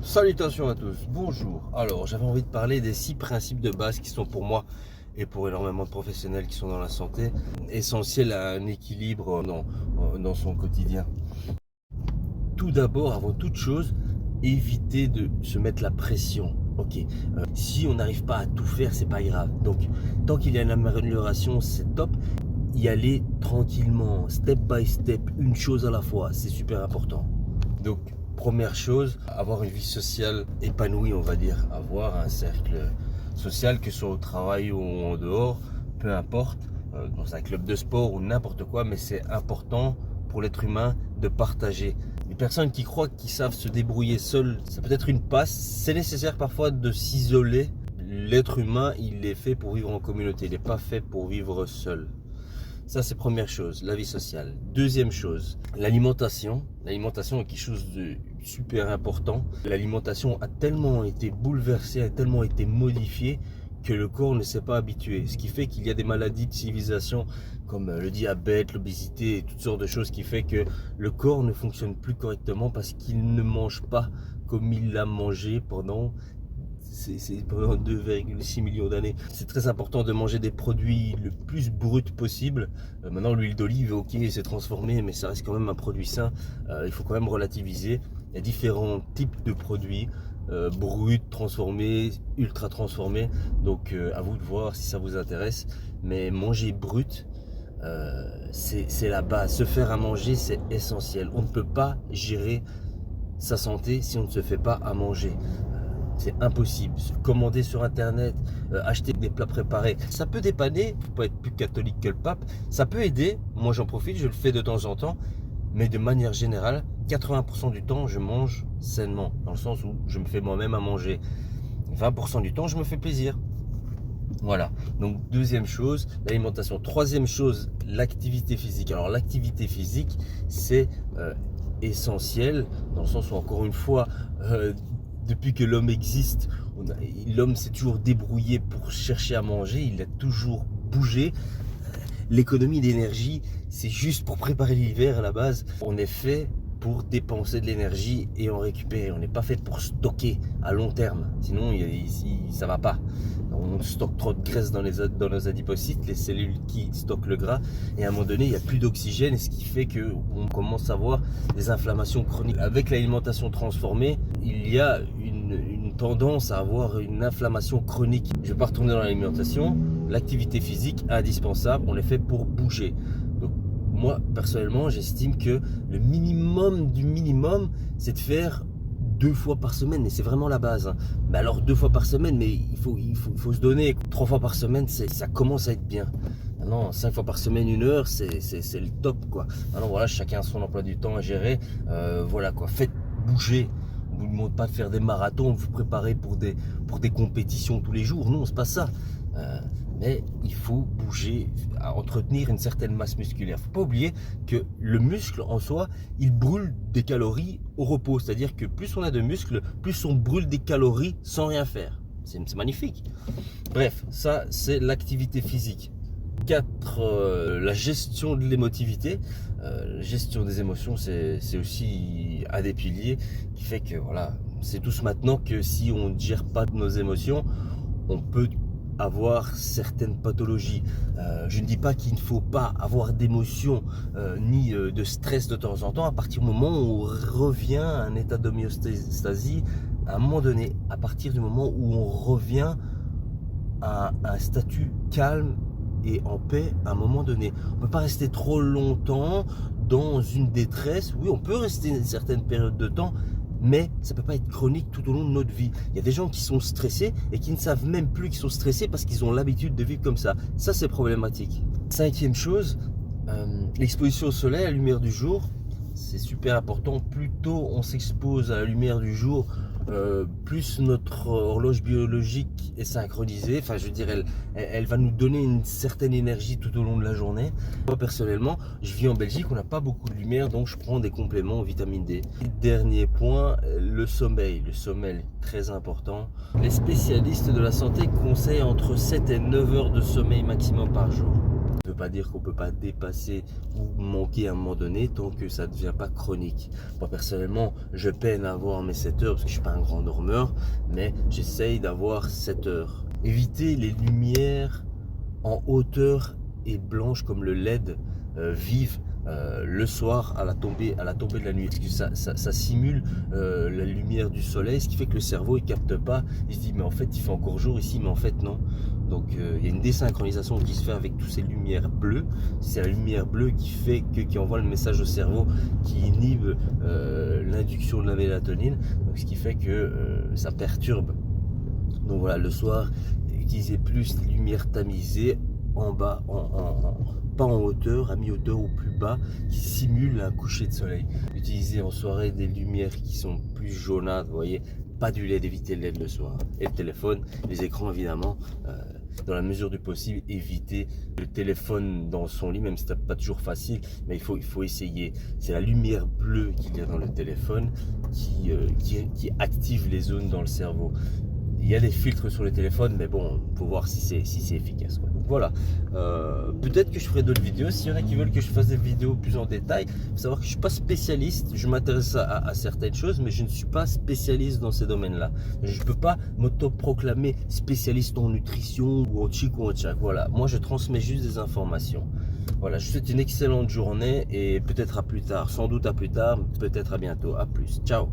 Salutations à tous, bonjour. Alors, j'avais envie de parler des 6 principes de base qui sont pour moi et pour énormément de professionnels qui sont dans la santé essentiels à un équilibre dans son quotidien. Tout d'abord, avant toute chose, éviter de se mettre la pression. Ok, si on n'arrive pas à tout faire, c'est pas grave. Donc, tant qu'il y a une amélioration, c'est top. Y aller tranquillement, step by step, une chose à la fois, c'est super important. Donc, première chose, avoir une vie sociale épanouie, on va dire. Avoir un cercle social, que ce soit au travail ou en dehors, peu importe, dans un club de sport ou n'importe quoi, mais c'est important pour l'être humain de partager. Les personnes qui croient qu'ils savent se débrouiller seuls, ça peut être une passe. C'est nécessaire parfois de s'isoler. L'être humain, il est fait pour vivre en communauté, il n'est pas fait pour vivre seul. Ça, c'est première chose, la vie sociale. Deuxième chose, l'alimentation. L'alimentation est quelque chose de super important. L'alimentation a tellement été bouleversée, a tellement été modifiée que le corps ne s'est pas habitué. Ce qui fait qu'il y a des maladies de civilisation comme le diabète, l'obésité et toutes sortes de choses qui fait que le corps ne fonctionne plus correctement parce qu'il ne mange pas comme il l'a mangé pendant 2,6 millions d'années. C'est très important de manger des produits le plus bruts possible. Maintenant, l'huile d'olive, ok, c'est transformé, mais ça reste quand même un produit sain. Il faut quand même relativiser. Il y a différents types de produits, bruts, transformés, ultra transformés. Donc, à vous de voir si ça vous intéresse. Mais manger brut, c'est la base. Se faire à manger, c'est essentiel. On ne peut pas gérer sa santé si on ne se fait pas à manger. C'est impossible. Commander sur internet, acheter des plats préparés, ça peut dépanner. Faut pas être plus catholique que le pape. Ça peut aider. Moi, j'en profite, je le fais de temps en temps. Mais de manière générale, 80% du temps, je mange sainement. Dans le sens où je me fais moi-même à manger. 20% du temps, je me fais plaisir. Voilà. Donc, deuxième chose, l'alimentation. Troisième chose, l'activité physique. Alors, l'activité physique, c'est essentiel. Dans le sens où, encore une fois, depuis que l'homme existe, l'homme s'est toujours débrouillé pour chercher à manger, il a toujours bougé. L'économie d'énergie, c'est juste pour préparer l'hiver à la base. On est fait pour dépenser de l'énergie et en récupérer. On n'est pas fait pour stocker à long terme, sinon ça va pas. On stocke trop de graisse dans nos adipocytes, les cellules qui stockent le gras, et à un moment donné, il n'y a plus d'oxygène, ce qui fait qu'on commence à avoir des inflammations chroniques. Avec l'alimentation transformée, il y a une tendance à avoir une inflammation chronique. Je ne vais pas retourner dans l'alimentation. L'activité physique, indispensable, on est fait pour bouger. Donc, moi, personnellement, j'estime que le minimum du minimum, c'est de faire 2 fois par semaine, et c'est vraiment la base. Mais alors 2 fois par semaine, mais il faut se donner. 3 fois par semaine, ça commence à être bien. Non, 5 fois par semaine, 1 heure, c'est le top, quoi. Alors voilà, chacun a son emploi du temps à gérer. Voilà quoi, faites bouger. On ne vous demande pas de faire des marathons, de vous préparer pour des compétitions tous les jours. Non, c'est pas ça. Mais il faut bouger, à entretenir une certaine masse musculaire. Il ne faut pas oublier que le muscle en soi, il brûle des calories au repos. C'est-à-dire que plus on a de muscles, plus on brûle des calories sans rien faire. C'est magnifique. Bref, ça c'est l'activité physique. 4, la gestion de l'émotivité. La gestion des émotions, c'est aussi un des piliers qui fait que voilà, c'est tous maintenant que si on ne gère pas nos émotions, on peut avoir certaines pathologies. Je ne dis pas qu'il ne faut pas avoir d'émotions ni de stress de temps en temps. À partir du moment où on revient à un état d'homéostasie, à un moment donné, à partir du moment où on revient à un statut calme et en paix, à un moment donné. On ne peut pas rester trop longtemps dans une détresse. Oui, on peut rester une certaine période de temps, mais ça ne peut pas être chronique tout au long de notre vie. Il y a des gens qui sont stressés et qui ne savent même plus qu'ils sont stressés parce qu'ils ont l'habitude de vivre comme ça. Ça, c'est problématique. 5e chose, l'exposition au soleil, à la lumière du jour. C'est super important. Plus tôt on s'expose à la lumière du jour, plus notre horloge biologique est synchronisée. Enfin, je veux dire, elle va nous donner une certaine énergie tout au long de la journée. Moi, personnellement, je vis en Belgique, on n'a pas beaucoup de lumière, donc je prends des compléments en vitamine D. Dernier point, le sommeil. Le sommeil, très important. Les spécialistes de la santé conseillent entre 7 et 9 heures de sommeil maximum par jour. On ne peut pas dire qu'on peut pas dépasser ou manquer à un moment donné tant que ça ne devient pas chronique. Moi personnellement, je peine à avoir mes 7 heures parce que je suis pas un grand dormeur, mais j'essaye d'avoir 7 heures. Éviter les lumières en hauteur et blanches comme le LED vive le soir à la tombée de la nuit, parce que ça simule la lumière du soleil, ce qui fait que le cerveau il capte pas, il se dit mais en fait il fait encore jour ici, mais en fait non. Donc il y a une désynchronisation qui se fait avec toutes ces lumières bleues. C'est la lumière bleue qui envoie le message au cerveau, qui inhibe l'induction de la mélatonine, donc ce qui fait que ça perturbe. Donc voilà, le soir, utilisez plus les lumières tamisées en bas, pas en hauteur, à mi-hauteur ou plus bas, qui simulent un coucher de soleil. Utilisez en soirée des lumières qui sont plus jaunâtres, vous voyez, pas du LED, évitez le LED le soir. Et le téléphone, les écrans évidemment, dans la mesure du possible, évitez le téléphone dans son lit, même si c'est pas toujours facile, mais il faut essayer. C'est la lumière bleue qu'il y a dans le téléphone qui active les zones dans le cerveau. Il y a des filtres sur les téléphones, mais bon, faut voir si c'est efficace, quoi. Donc voilà, peut-être que je ferai d'autres vidéos. S'il y en a qui veulent que je fasse des vidéos plus en détail, il faut savoir que je ne suis pas spécialiste. Je m'intéresse à certaines choses, mais je ne suis pas spécialiste dans ces domaines-là. Je ne peux pas m'autoproclamer spécialiste en nutrition ou en chic ou en tchac. Voilà, moi je transmets juste des informations. Voilà, je vous souhaite une excellente journée et peut-être à plus tard, sans doute à plus tard, peut-être à bientôt. À plus, ciao.